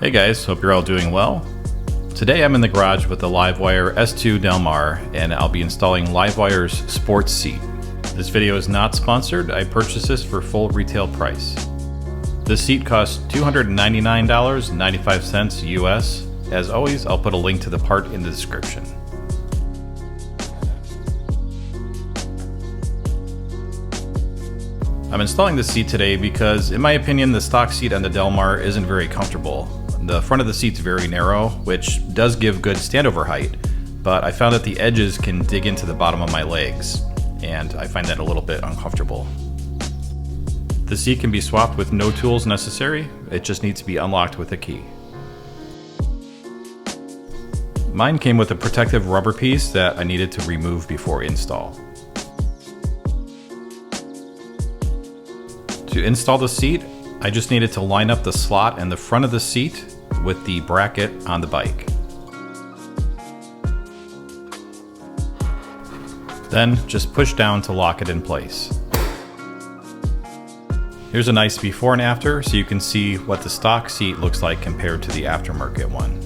Hey guys, hope you're all doing well. Today I'm in the garage with the LiveWire S2 Del Mar, and I'll be installing LiveWire's sports seat. This video is not sponsored. I purchased this for full retail price. This seat costs $299.95 US. As always, I'll put a link to the part in the description. I'm installing this seat today because, in my opinion, the stock seat on the Del Mar isn't very comfortable. The front of the seat's very narrow, which does give good standover height, but I found that the edges can dig into the bottom of my legs, and I find that a little bit uncomfortable. The seat can be swapped with no tools necessary. It just needs to be unlocked with a key. Mine came with a protective rubber piece that I needed to remove before install. To install the seat, I just needed to line up the slot in the front of the seat with the bracket on the bike. Then just push down to lock it in place. Here's a nice before and after so you can see what the stock seat looks like compared to the aftermarket one.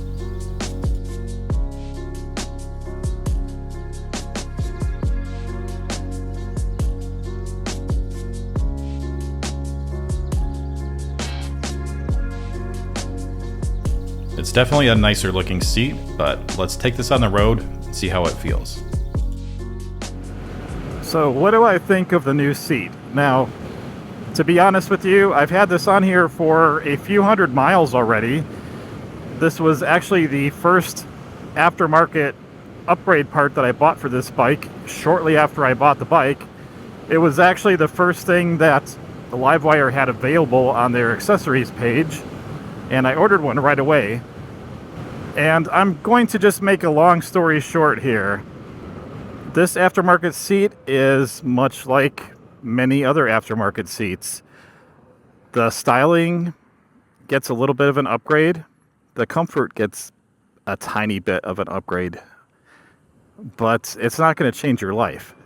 It's definitely a nicer looking seat, but let's take this on the road and see how it feels. So what do I think of the new seat? Now, to be honest with you, I've had this on here for a few hundred miles already. This was actually the first aftermarket upgrade part that I bought for this bike shortly after I bought the bike. It was actually the first thing that the LiveWire had available on their accessories page, and I ordered one right away. And I'm going to just make a long story short here. This aftermarket seat is much like many other aftermarket seats. The styling gets a little bit of an upgrade. The comfort gets a tiny bit of an upgrade. But it's not going to change your life.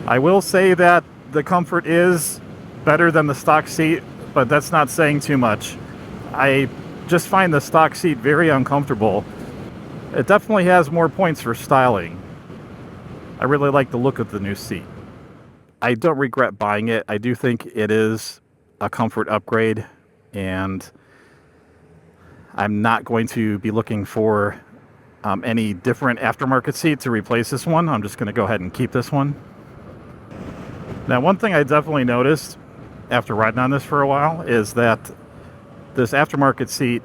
I will say that the comfort is better than the stock seat, but that's not saying too much. I just find the stock seat very uncomfortable. It definitely has more points for styling. I really like the look of the new seat. I don't regret buying it. I do think it is a comfort upgrade, and I'm not going to be looking for any different aftermarket seat to replace this one. I'm just going to go ahead and keep this one. Now, one thing I definitely noticed after riding on this for a while is that this aftermarket seat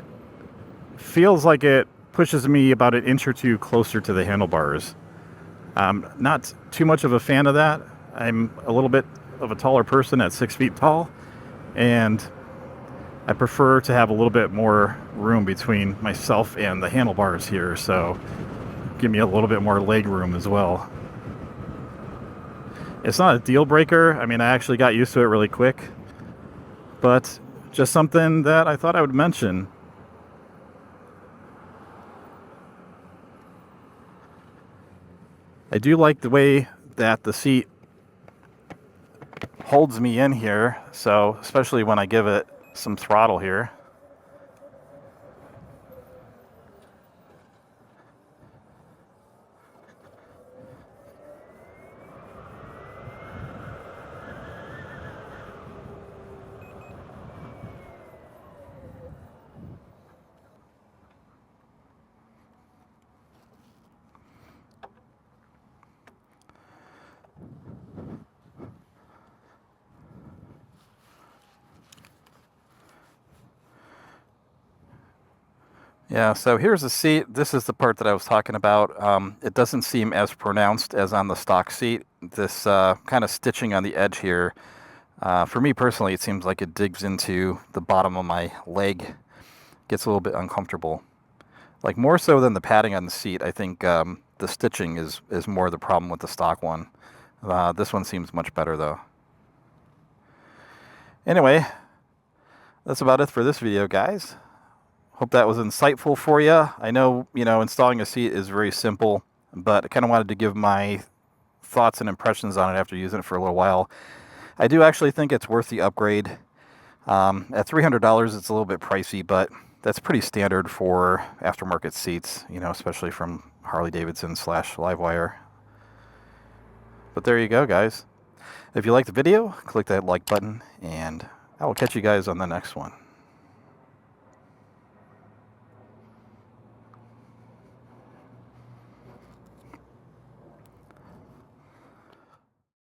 feels like it pushes me about an inch or two closer to the handlebars. Not too much of a fan of that. I'm a little bit of a taller person at 6 feet tall, and I prefer to have a little bit more room between myself and the handlebars here, so give me a little bit more leg room as well. It's not a deal breaker. I mean, I actually got used to it really quick, but just something that I thought I would mention. I do like the way that the seat holds me in here, so especially when I give it some throttle here. Yeah, so here's the seat. This is the part that I was talking about. It doesn't seem as pronounced as on the stock seat. This kind of stitching on the edge here, for me personally, it seems like it digs into the bottom of my leg. Gets a little bit uncomfortable. Like more so than the padding on the seat, I think the stitching is more the problem with the stock one. This one seems much better though. Anyway, that's about it for this video, guys. Hope that was insightful for you. I know, installing a seat is very simple, but I kind of wanted to give my thoughts and impressions on it after using it for a little while. I do actually think it's worth the upgrade. At $300, it's a little bit pricey, but that's pretty standard for aftermarket seats, you know, especially from Harley-Davidson / LiveWire. But there you go, guys. If you liked the video, click that like button, and I will catch you guys on the next one.